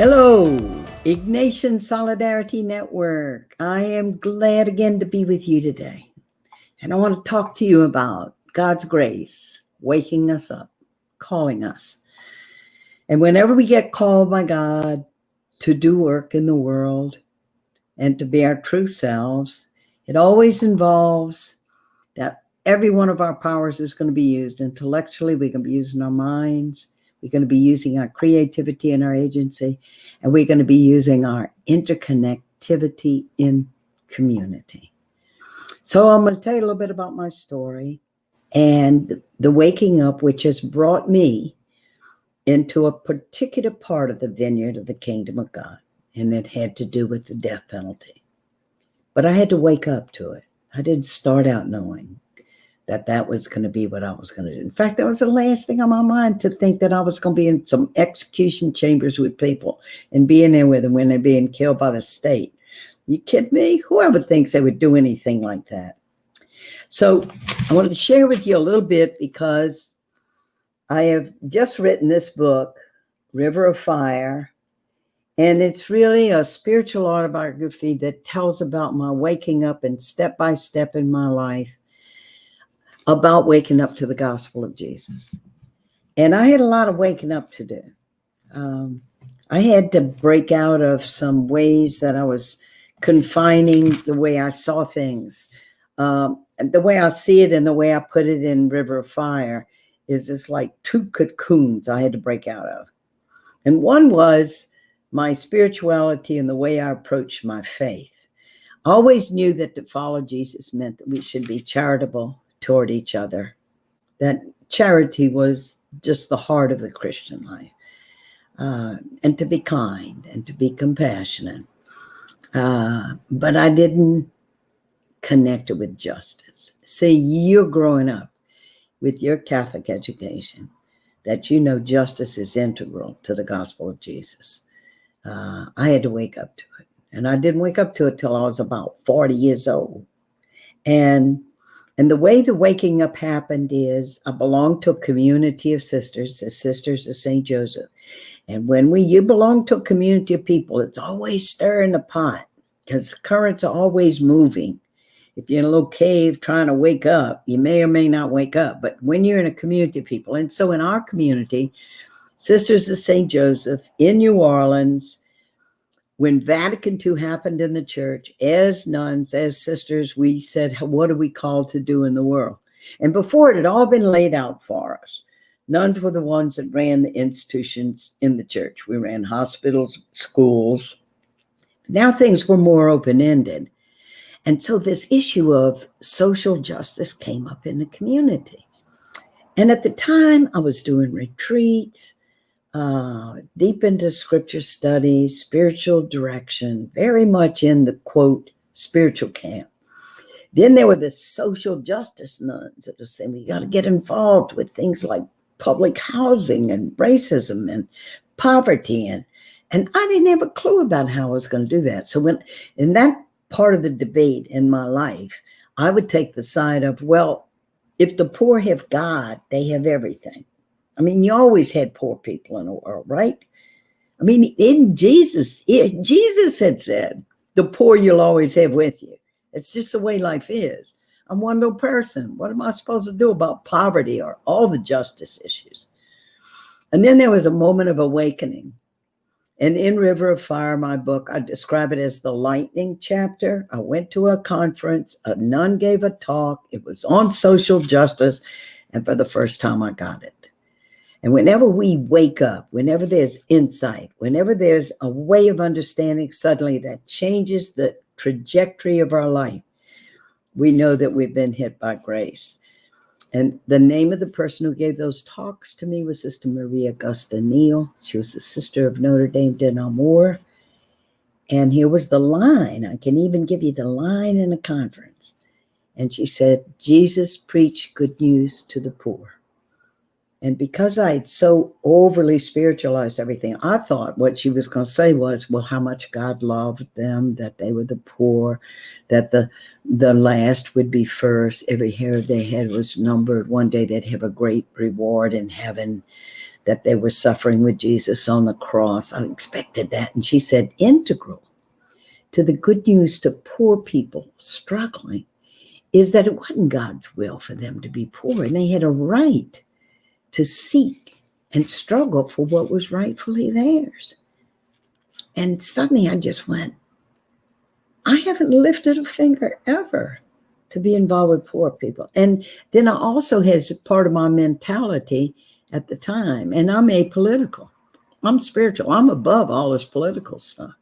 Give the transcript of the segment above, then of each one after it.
Hello, Ignatian Solidarity Network. I am glad again to be with you today. And I want to talk to you about God's grace, waking us up, calling us. And whenever we get called by God to do work in the world and to be our true selves, it always involves that every one of our powers is going to be used. Intellectually, we can be using our minds. We're going to be using our creativity and our agency, and we're going to be using our interconnectivity in community. So I'm going to tell you a little bit about my story and the waking up, which has brought me into a particular part of the vineyard of the kingdom of God, and it had to do with the death penalty. But I had to wake up to it. I didn't start out knowing that was going to be what I was going to do. In fact, that was the last thing on my mind, to think that I was going to be in some execution chambers with people and being there with them when they're being killed by the state. You kidding me? Whoever thinks they would do anything like that? So I wanted to share with you a little bit, because I have just written this book, River of Fire, and it's really a spiritual autobiography that tells about my waking up and step by step in my life, about waking up to the gospel of Jesus. And I had a lot of waking up to do. I had to break out of some ways that I was confining the way I saw things. And the way I see it and the way I put it in River of Fire is just like two cocoons I had to break out of. And one was my spirituality and the way I approached my faith. I always knew that to follow Jesus meant that we should be charitable toward each other, that charity was just the heart of the Christian life, and to be kind and to be compassionate. But I didn't connect it with justice. See, you're growing up with your Catholic education, that you know justice is integral to the gospel of Jesus. I had to wake up to it. And I didn't wake up to it till I was about 40 years old. And the way the waking up happened is I belonged to a community of sisters, the Sisters of St. Joseph. And when you belong to a community of people, it's always stirring the pot, because currents are always moving. If you're in a little cave trying to wake up, you may or may not wake up. But when you're in a community of people, and so in our community, Sisters of St. Joseph in New Orleans, when Vatican II happened in the church, as nuns, as sisters, we said, what are we called to do in the world? And before it had all been laid out for us. Nuns were the ones that ran the institutions in the church. We ran hospitals, schools. Now things were more open-ended. And so this issue of social justice came up in the community. And at the time, I was doing retreats, deep into scripture study, spiritual direction, very much in the, quote, spiritual camp. Then there were the social justice nuns that were saying, we got to get involved with things like public housing and racism and poverty. And I didn't have a clue about how I was going to do that. So when in that part of the debate in my life, I would take the side of, well, if the poor have God, they have everything. I mean, you always had poor people in the world, right? I mean, in Jesus had said, the poor you'll always have with you. It's just the way life is. I'm one little person. What am I supposed to do about poverty or all the justice issues? And then there was a moment of awakening. And in River of Fire, my book, I describe it as the lightning chapter. I went to a conference. A nun gave a talk. It was on social justice. And for the first time, I got it. And whenever we wake up, whenever there's insight, whenever there's a way of understanding suddenly that changes the trajectory of our life, we know that we've been hit by grace. And the name of the person who gave those talks to me was Sister Maria Augusta Neal. She was a sister of Notre Dame de Namur. And here was the line. I can even give you the line in a conference. And she said, Jesus preached good news to the poor. And because I had so overly spiritualized everything, I thought what she was going to say was, well, how much God loved them, that they were the poor, that the last would be first. Every hair they had was numbered. One day they'd have a great reward in heaven, that they were suffering with Jesus on the cross. I expected that. And she said, integral to the good news to poor people struggling is that it wasn't God's will for them to be poor, and they had a right to seek and struggle for what was rightfully theirs. And suddenly I just went, I haven't lifted a finger ever to be involved with poor people. And then I also has part of my mentality at the time, and I'm apolitical. I'm spiritual. I'm above all this political stuff.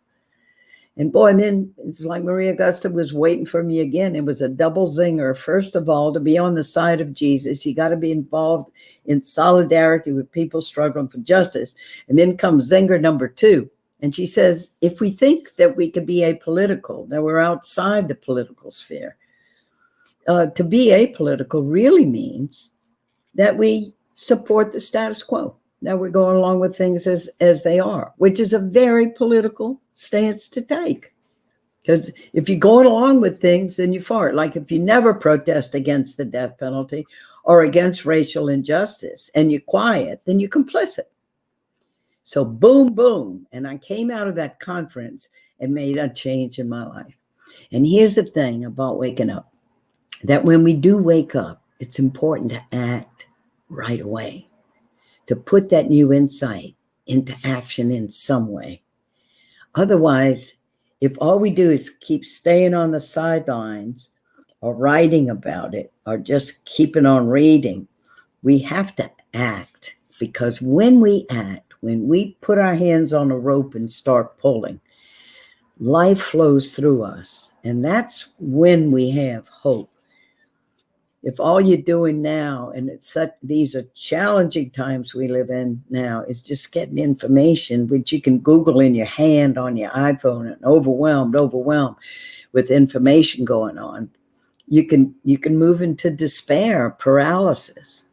And boy, and then it's like Maria Augusta was waiting for me again. It was a double zinger. First of all, to be on the side of Jesus, you got to be involved in solidarity with people struggling for justice. And then comes zinger number 2. And she says, if we think that we could be apolitical, that we're outside the political sphere, to be apolitical really means that we support the status quo, that we're going along with things as they are, which is a very political stance to take. Because if you're going along with things, then you're for it. Like if you never protest against the death penalty or against racial injustice and you're quiet, then you're complicit. So boom, boom. And I came out of that conference and made a change in my life. And here's the thing about waking up, that when we do wake up, it's important to act right away, to put that new insight into action in some way. Otherwise, if all we do is keep staying on the sidelines or writing about it or just keeping on reading, we have to act, because when we act, when we put our hands on a rope and start pulling, life flows through us. And that's when we have hope. If all you're doing now, and these are challenging times we live in now, is just getting information, which you can Google in your hand on your iPhone, and overwhelmed with information going on, you can move into despair, paralysis.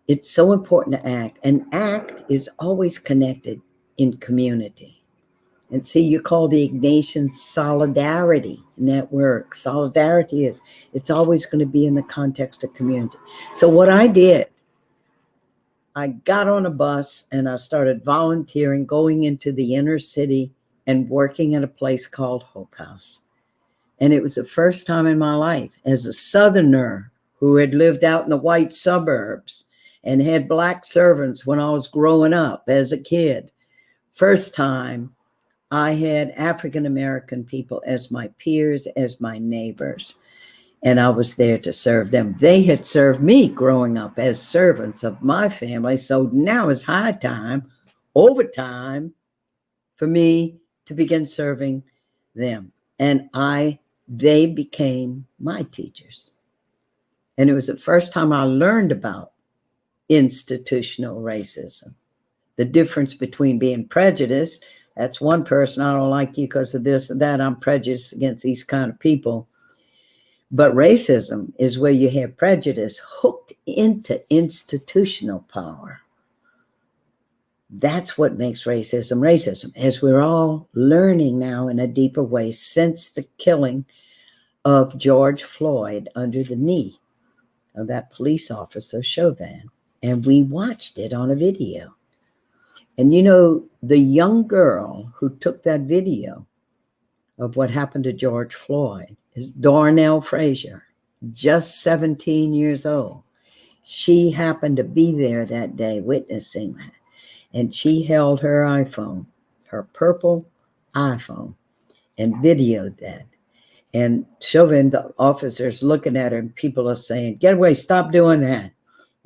It's so important to act, and act is always connected in community. And see, you call the Ignatian Solidarity Network. Solidarity it's always going to be in the context of community. So what I did, I got on a bus and I started volunteering, going into the inner city and working at a place called Hope House. And it was the first time in my life, as a Southerner who had lived out in the white suburbs and had Black servants when I was growing up as a kid, first time I had African-American people as my peers, as my neighbors, and I was there to serve them. They had served me growing up as servants of my family, so now it's high time, overtime, for me to begin serving them. And they became my teachers. And it was the first time I learned about institutional racism, the difference between being prejudiced. That's one person, I don't like you because of this or that, I'm prejudiced against these kind of people. But racism is where you have prejudice hooked into institutional power. That's what makes racism racism, as we're all learning now in a deeper way since the killing of George Floyd under the knee of that police officer, Chauvin. And we watched it on a video. And you know, the young girl who took that video of what happened to George Floyd is Darnell Frazier, just 17 years old. She happened to be there that day witnessing that. And she held her iPhone, her purple iPhone, and videoed that. And Chauvin, the officers looking at her, and people are saying, get away, stop doing that.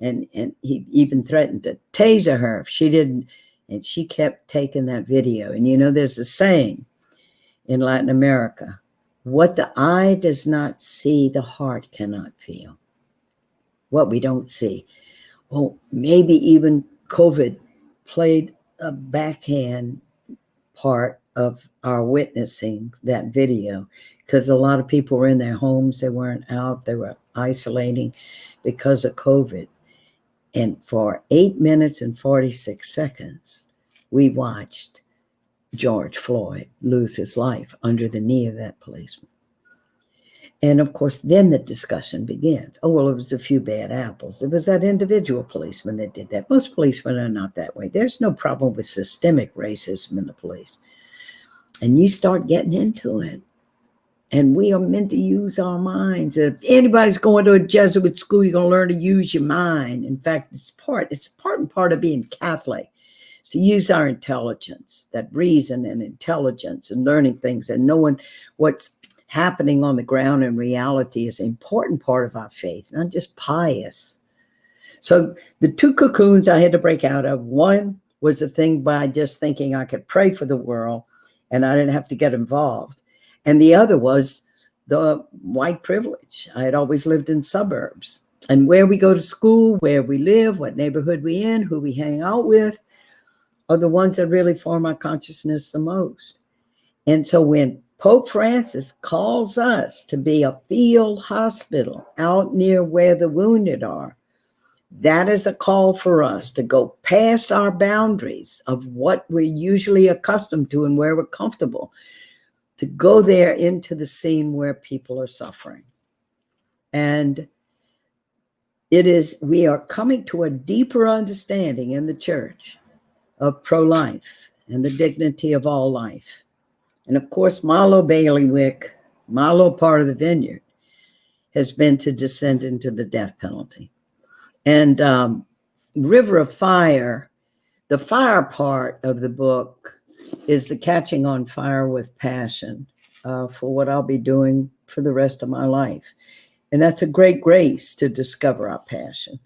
And he even threatened to taser her if she didn't. And she kept taking that video. And you know, there's a saying in Latin America, what the eye does not see, the heart cannot feel. What we don't see. Well, maybe even COVID played a backhand part of our witnessing that video, because a lot of people were in their homes. They weren't out. They were isolating because of COVID. And for 8 minutes and 46 seconds, we watched George Floyd lose his life under the knee of that policeman. And of course, then the discussion begins. Oh, well, it was a few bad apples. It was that individual policeman that did that. Most policemen are not that way. There's no problem with systemic racism in the police. And you start getting into it. And we are meant to use our minds. If anybody's going to a Jesuit school, you're going to learn to use your mind. In fact, it's part and part of being Catholic. It's to use our intelligence, that reason and intelligence and learning things and knowing what's happening on the ground in reality is an important part of our faith, not just pious. So the two cocoons I had to break out of, one was the thing by just thinking I could pray for the world and I didn't have to get involved. And the other was the white privilege. I had always lived in suburbs. And where we go to school, where we live, what neighborhood we in, who we hang out with, are the ones that really form our consciousness the most. And so when Pope Francis calls us to be a field hospital out near where the wounded are, that is a call for us to go past our boundaries of what we're usually accustomed to and where we're comfortable, to go there into the scene where people are suffering. And we are coming to a deeper understanding in the church of pro-life and the dignity of all life. And of course, Milo bailiwick, Milo part of the vineyard, has been to descend into the death penalty. And River of Fire, the fire part of the book is the catching on fire with passion for what I'll be doing for the rest of my life. And that's a great grace to discover our passion,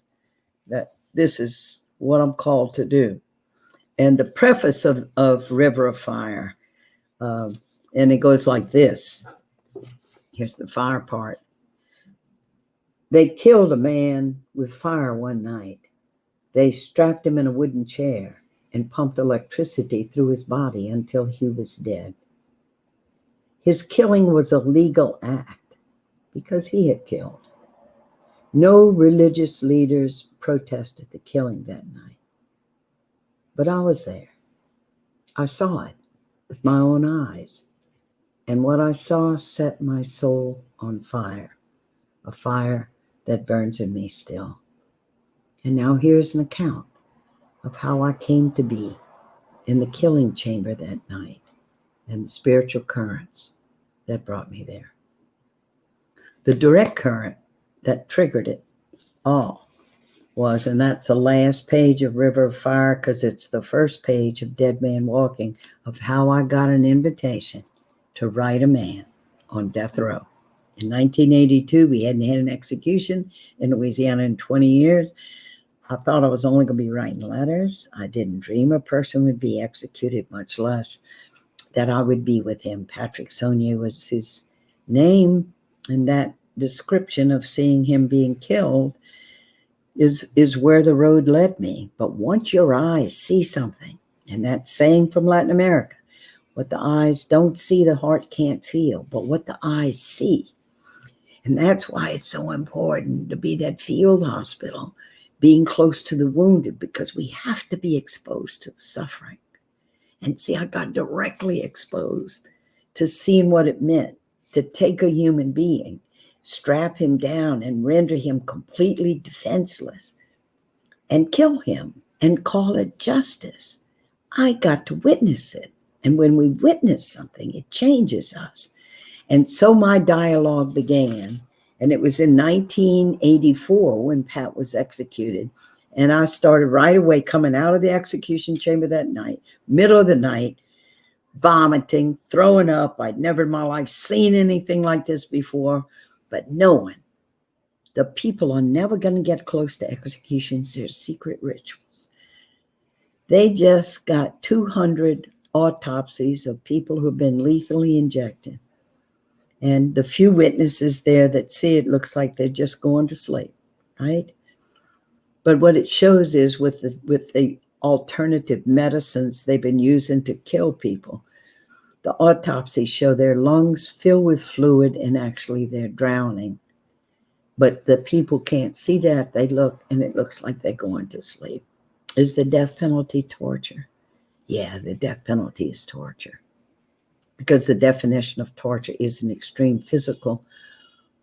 that this is what I'm called to do. And the preface of River of Fire, and it goes like this. Here's the fire part. They killed a man with fire one night. They strapped him in a wooden chair and pumped electricity through his body until he was dead. His killing was a legal act because he had killed. No religious leaders protested the killing that night. But I was there. I saw it with my own eyes. And what I saw set my soul on fire, a fire that burns in me still. And now here's an account of how I came to be in the killing chamber that night and the spiritual currents that brought me there. The direct current that triggered it all was, and that's the last page of River of Fire because it's the first page of Dead Man Walking, of how I got an invitation to write a man on death row. In 1982, we hadn't had an execution in Louisiana in 20 years. I thought I was only going to be writing letters. I didn't dream a person would be executed, much less that I would be with him. Patrick Saunier was his name, and that description of seeing him being killed is where the road led me. But once your eyes see something, and that saying from Latin America, what the eyes don't see, the heart can't feel, but what the eyes see. And that's why it's so important to be that field hospital, being close to the wounded, because we have to be exposed to the suffering. And see, I got directly exposed to seeing what it meant to take a human being, strap him down and render him completely defenseless and kill him and call it justice. I got to witness it. And when we witness something, it changes us. And so my dialogue began. And it was in 1984 when Pat was executed. And I started right away coming out of the execution chamber that night, middle of the night, vomiting, throwing up. I'd never in my life seen anything like this before, but knowing the people are never going to get close to executions. They're secret rituals. They just got 200 autopsies of people who have been lethally injected. And the few witnesses there that see it looks like they're just going to sleep, right? But what it shows is with the alternative medicines they've been using to kill people, the autopsies show their lungs fill with fluid and actually they're drowning. But the people can't see that. They look and it looks like they're going to sleep. Is the death penalty torture? Yeah, the death penalty is torture. Because the definition of torture is an extreme physical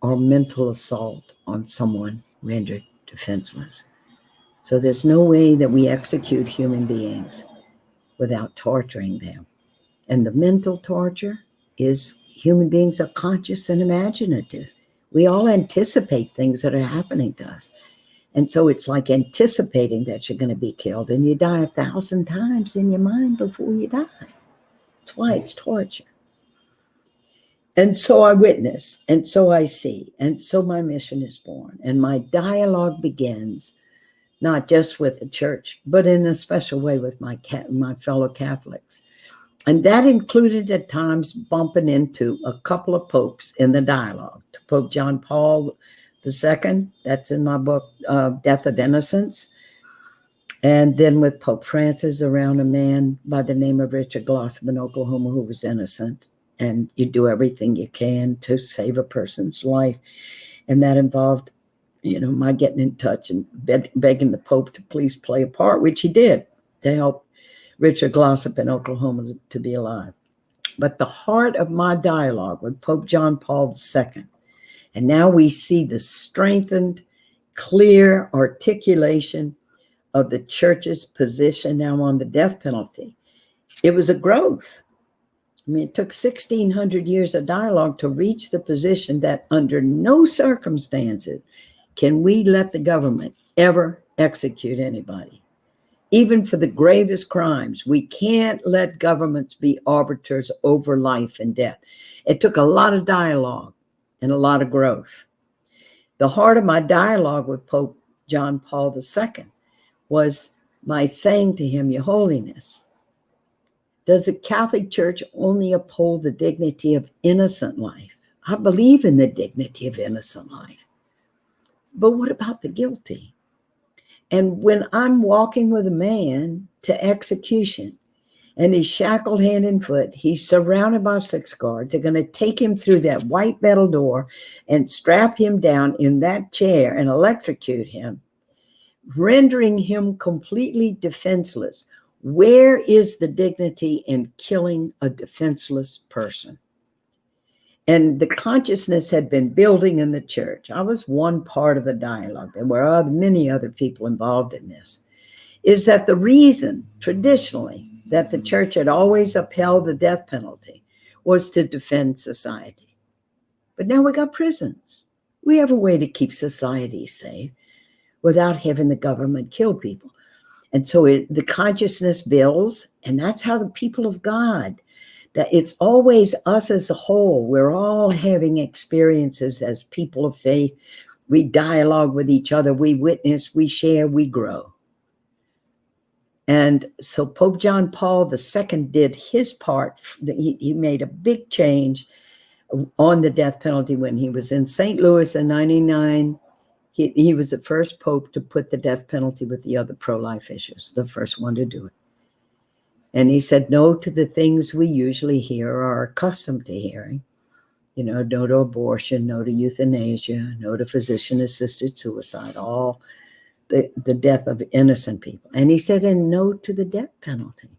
or mental assault on someone rendered defenseless. So there's no way that we execute human beings without torturing them. And the mental torture is human beings are conscious and imaginative. We all anticipate things that are happening to us. And so it's like anticipating that you're going to be killed, and you die 1,000 times in your mind before you die. That's why it's torture. And so I witness, and so I see, and so my mission is born. And my dialogue begins not just with the church, but in a special way with my fellow Catholics. And that included at times bumping into a couple of popes in the dialogue. Pope John Paul II, that's in my book, Death of Innocence. And then with Pope Francis around a man by the name of Richard Glossop in Oklahoma who was innocent. And you do everything you can to save a person's life. And that involved, my getting in touch and begging the Pope to please play a part, which he did, to help Richard Glossop in Oklahoma to be alive. But the heart of my dialogue with Pope John Paul II, and now we see the strengthened, clear articulation of the church's position now on the death penalty. It was a growth. It took 1,600 years of dialogue to reach the position that under no circumstances can we let the government ever execute anybody. Even for the gravest crimes, we can't let governments be arbiters over life and death. It took a lot of dialogue and a lot of growth. The heart of my dialogue with Pope John Paul II was my saying to him, Your Holiness, does the Catholic Church only uphold the dignity of innocent life? I believe in the dignity of innocent life. But what about the guilty? And when I'm walking with a man to execution and he's shackled hand and foot, he's surrounded by 6 guards. They're going to take him through that white metal door and strap him down in that chair and electrocute him, rendering him completely defenseless. Where is the dignity in killing a defenseless person? And the consciousness had been building in the church. I was one part of the dialogue. There were many other people involved in this. Is that the reason, traditionally, that the church had always upheld the death penalty was to defend society. But now we got prisons. We have a way to keep society safe without having the government kill people. And so the consciousness builds, and that's how the people of God, that it's always us as a whole. We're all having experiences as people of faith. We dialogue with each other. We witness, we share, we grow. And so Pope John Paul II did his part. He made a big change on the death penalty when he was in St. Louis in 1999. He was the first pope to put the death penalty with the other pro-life issues, the first one to do it. And he said no to the things we usually hear or are accustomed to hearing. No to abortion, no to euthanasia, no to physician-assisted suicide, all the death of innocent people. And he said, and no to the death penalty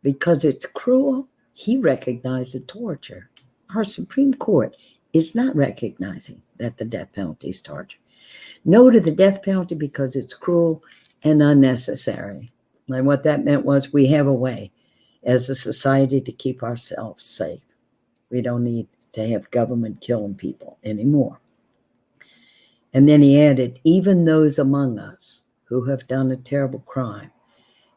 because it's cruel. He recognized the torture. Our Supreme Court is not recognizing that the death penalty is torture. No to the death penalty because it's cruel and unnecessary. And what that meant was we have a way as a society to keep ourselves safe. We don't need to have government killing people anymore. And then he added, even those among us who have done a terrible crime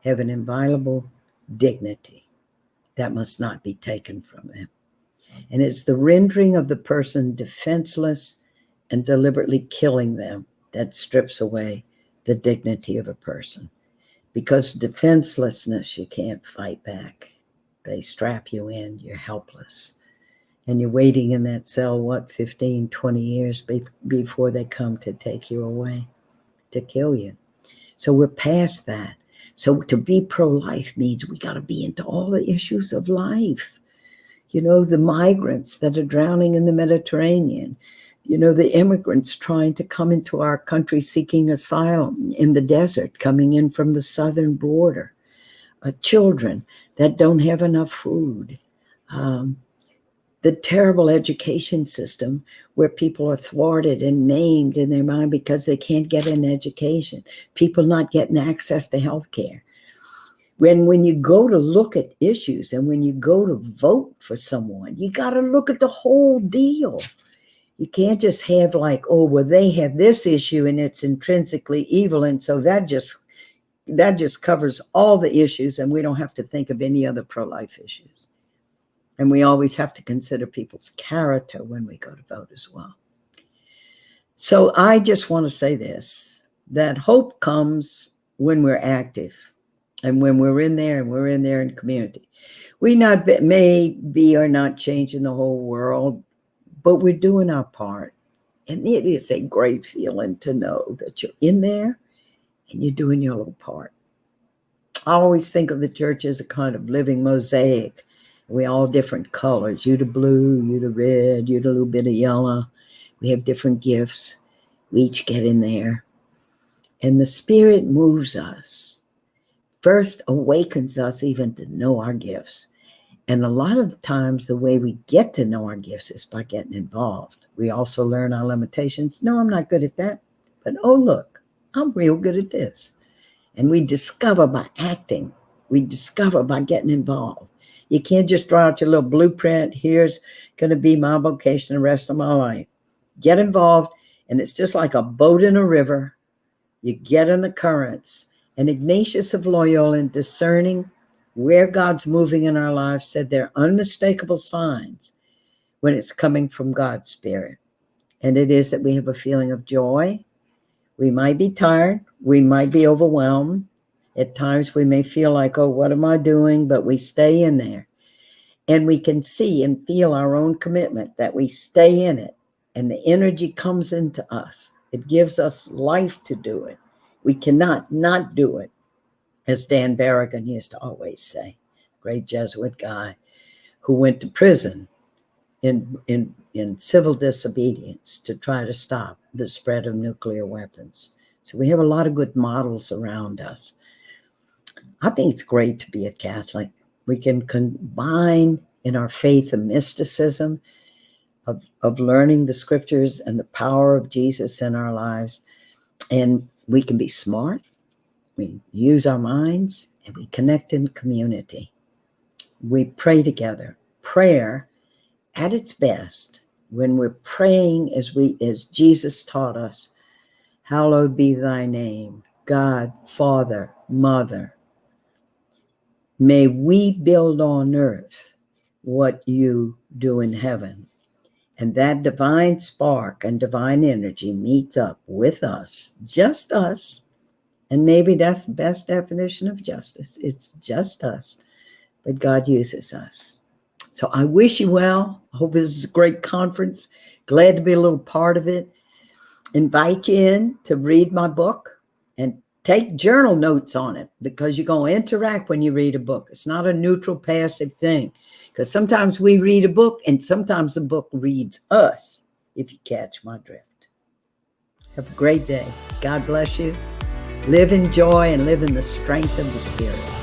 have an inviolable dignity that must not be taken from them. And it's the rendering of the person defenseless and deliberately killing them that strips away the dignity of a person. Because defenselessness, you can't fight back. They strap you in, you're helpless. And you're waiting in that cell, 15, 20 years before they come to take you away, to kill you. So we're past that. So to be pro-life means we got to be into all the issues of life. The migrants that are drowning in the Mediterranean, the immigrants trying to come into our country seeking asylum in the desert, coming in from the southern border, children that don't have enough food, the terrible education system where people are thwarted and maimed in their mind because they can't get an education, people not getting access to health care. When you go to look at issues and when you go to vote for someone, you got to look at the whole deal. You can't just have like, oh, well, they have this issue and it's intrinsically evil, and so that just covers all the issues, and we don't have to think of any other pro-life issues. And we always have to consider people's character when we go to vote as well. So I just want to say this, that hope comes when we're active and when we're in there, and we're in there in community. We may be or not changing the whole world, but we're doing our part. And it is a great feeling to know that you're in there and you're doing your little part. I always think of the church as a kind of living mosaic. We all different colors. You the blue, you the red, you the little bit of yellow. We have different gifts. We each get in there. And the Spirit moves us. First awakens us even to know our gifts. And a lot of the times the way we get to know our gifts is by getting involved. We also learn our limitations. No, I'm not good at that. But oh, look, I'm real good at this. And we discover by acting. We discover by getting involved. You can't just draw out your little blueprint. Here's going to be my vocation the rest of my life. Get involved, and it's just like a boat in a river. You get in the currents. And Ignatius of Loyola, in discerning where God's moving in our lives, said there are unmistakable signs when it's coming from God's Spirit. And it is that we have a feeling of joy. We might be tired. We might be overwhelmed. At times we may feel like, oh, what am I doing? But we stay in there. And we can see and feel our own commitment that we stay in it. And the energy comes into us. It gives us life to do it. We cannot not do it. As Dan Berrigan used to always say, great Jesuit guy who went to prison in civil disobedience to try to stop the spread of nuclear weapons. So we have a lot of good models around us. I think it's great to be a Catholic. We can combine in our faith and mysticism of learning the scriptures and the power of Jesus in our lives. And we can be smart. We use our minds, and we connect in community. We pray together. Prayer at its best, when we're praying as Jesus taught us, hallowed be thy name, God, Father, Mother. May we build on earth what you do in heaven. And that divine spark and divine energy meets up with us, just us. And maybe that's the best definition of justice. It's just us, but God uses us. So I wish you well. I hope this is a great conference. Glad to be a little part of it. Invite you in to read my book and take journal notes on it, because you're going to interact when you read a book. It's not a neutral, passive thing, because sometimes we read a book and sometimes the book reads us, if you catch my drift. Have a great day. God bless you. Live in joy and live in the strength of the Spirit.